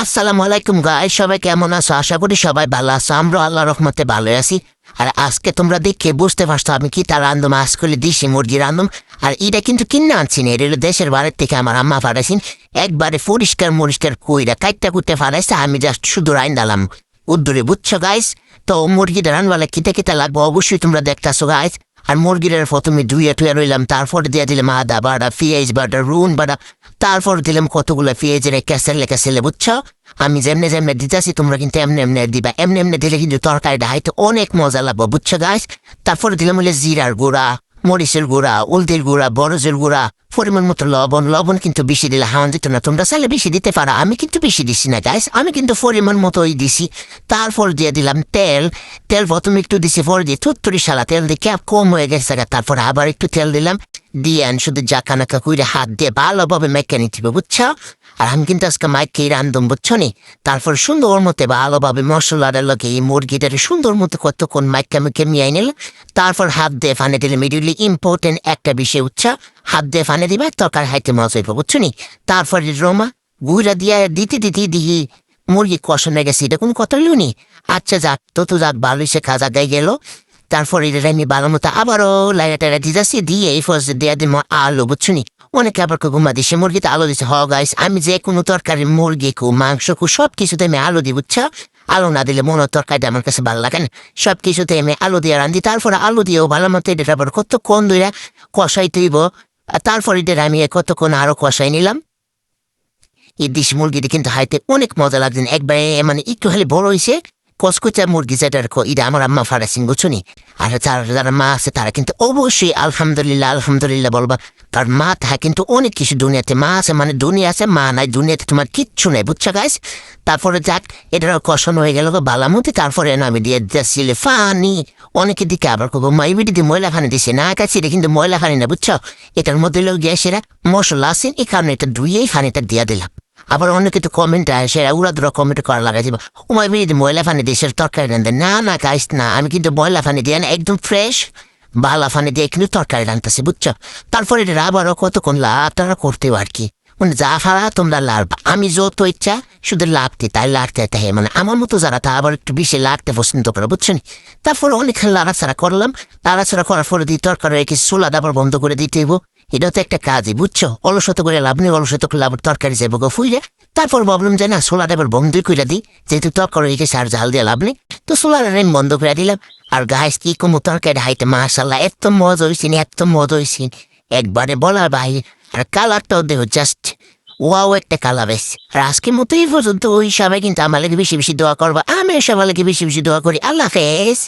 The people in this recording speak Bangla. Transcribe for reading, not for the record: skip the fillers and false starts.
আসসালামু আলাইকুম গাইস, সবাই কেমন আছো? আশা করি সবাই ভালো আছো। আমরা আল্লাহর রহমতে ভালো আছি। আর আজকে তোমরা দেখে বুঝতে পারছো আমি কি তার রান্ধুম। আজকে দিশি মুরগি রান্ধুম। আর এটা কিন্তু কিনে আনছি না, এটা হলো দেশের বাড়ির থেকে আমার আম্মা ফাটাইছেন। একবারে পরিষ্কার মরিষ্কার কইরা কাইটটা কুটতে ফাটাইছে, আমি জাস্ট শুধু রান্দালাম উদ্দুরে, বুঝছো গাইস? তো মুরগিটা রান্নবেলা কিতে কিতে লাগবে অবশ্যই তোমরা দেখতেছো গাইস। আর মুরগিটার প্রথমে ধুয়ে টুয়ে রইলাম, তারপরে দিয়ে দিলাম আদা বাটা, পেঁয়াজ বাটা, রুন বাটা, তারপর দিলাম কতগুলো পেঁয়াজের ক্যাসেলে, বুঝছো? আমি যেমনে যেমনে দিতেছি তোমরা কিন্তু এমনি এমনি দিবা। এমনি এমনি দিলে কিন্তু তরকারিটা হাইতে অনেক মজা লাগবে, বুঝছো গাইস? তারপরে দিলাম হলে জিরার গুঁড়া, মরিচের গুঁড়া, হলদির গুঁড়া, বরজের গুঁড়া, পরিমাণ মতো লবণ কিন্তু বেশি দিলে হাওয়ান দিত না। তোমরা চাইলে বেশি দিতে পারো, আমি কিন্তু বেশি দিছি না গাইস, আমি কিন্তু পরিমাণ মতোই দিছি। তারপর দিয়ে দিলাম তেল প্রথমে একটু দিছি, পরে দিয়ে থুত্তুরি সালা তেল দিয়ে ক্যাপ কম হয়ে গেছে। তারপর আবার একটু তেল দিলাম, দিয়ে শুধু জাকানাকা করে হাত দিয়ে ভালোভাবে মেখে নিতে হবে, বুঝছো? আর আমি কিন্তু আজকে মাইকেই রান্ধুম, বুঝছো নি? তারপর সুন্দর মতো ভালোভাবে মশলাটা লগে এই মুরগিটারে সুন্দর মতো কতক্ষণ মাইকা মেখে মিয়াই নিল। তারপর হাত দিয়ে ফানে দিলে মিডিউলি ইম্পর্টেন্ট একটা বিষয়, উচ্ছা হাত দিয়ে ফানে দিবা তরকারি হাইতে মজা হইব, বুঝছো নি? তারপরে রোমা গুঁড়া দিয়ে দিতে দিহি মুরগি কষানো গেছে, এটা কোনো কথা লুনি। আচ্ছা যাক, তো যাক, ভালো সে খাজা গায়ে গেল। তারপর এটা আমি ভালো মতো আবারও লাইটারা দিতেছি, দিয়ে এই ফার্স্ট দিয়ে দিম আলু, বুঝছো নি? অনেকে আবার ঘুমা দিছে মুরগিতে আলু দিছে। গাইস, আমি যে কোনো তরকারি মুরগি কু মাংস কু সব কিছুতে আমি আলু দিই, বুঝছো? আলু না দিলে মনে তরকারিটা আমার কাছে ভালো লাগে না। সব কিছুতে আমি আলু দিয়ে রান্ধি। তারপরে আলু দিয়েও ভালো মতো এটা আবার কতক্ষণ ধরে কষাই তুইব। তারপর এটা আমি কতক্ষণ আরো কষাই নিলাম। এই দেশি মুরগিটা কিন্তু হাইতে অনেক মজা লাগছে, একবারে মানে একটু খালি বড় হয়েছে। কসকোচা মুরগি যেটা এটা আমার আম্মা ফারাসিন, বুঝছো নি? আর যারা মা আছে তারা কিন্তু অবশ্যই আলহামদুলিল্লাহ বলবা। তার মা থাকে কিন্তু অনেক কিছু দুনিয়াতে, মা আছে মানে দুনিয়া আছে, মা নাই দুনিয়াতে তোমার কিচ্ছু নেই, বুঝছো গাইস? তারপরে যাক, এটা কষানো হয়ে গেল বালামতি। তারপরে আমি দিয়ে দিয়েছিলে ফানি। অনেকে দিকে আবার করবো মা এই দিদি ময়লা ফানি দিছে না, কাছে এটা কিন্তু ময়লা ফানি না, বুঝছো? এটার মধ্যে লোক গ্যাসেরা মশলা আছে, এই কারণে এটা ধুয়েই ফানিটা দিয়ে দিলাম। আবার অনেকে তো কমেন্ট আসে, উড়াদুরা কমেন্ট করা লাগাইছে, ওমাই বিড়ি ময়লা ফানি দেশের তরকারি রান্ধে না গাইস না, আমি কিন্তু ময়লা ফানি দিয়ে না, একদম ফ্রেশ বালা ফানি দিয়ে কিন্তু তরকারি রান্তাছি, বুঝছো? তারপরে এটা আবারও কতক্ষণ লাভ তারা করতেও আর কি, মানে যা ফারা তোমরা লাড়বা, আমি যত ইচ্ছা শুধু লাভতে তাই লাড়তে তাই, মানে আমার মতো যারা তা আবার একটু বেশি লাড়তে পছন্দ করে, বুঝছো? তারপরে অনেক লাড়াছাড়া করলাম। লাড়াছাড়া করার পরে দিয়ে তরকারি রেখে চুলা আবার বন্ধ করে দিতে হইব। এটা তো একটা কাজই, বুঝছো? অলসত করে লাভ নেই, অলসত করে লাভ তরকারি যাবো গো ফুইরে। তারপর ভাবলাম যে না, সোলাটা এবার বন্ধ করে দিই, যেহেতু তরকারি রেখেছে আর জাল দিয়ে লাভ নেই। তো সোলাটা আমি বন্ধ করে দিলাম। আর গাছ কি কমু তরকারি হাইতে মাশাল্লাহ এত মজা হয়েছে, এত মজা হয়েছে একবারে বলার বাইরে। আর কালারটাও দেহ জাস্ট ওয়াও একটা কালার বেশ। আর আজকের মতো এই পর্যন্ত, ওই সবাই কিন্তু আমার লাগে বেশি বেশি দোয়া করবা, আমি সবার লাগে বেশি বেশি দোয়া করি। আল্লাহ হাফেজ।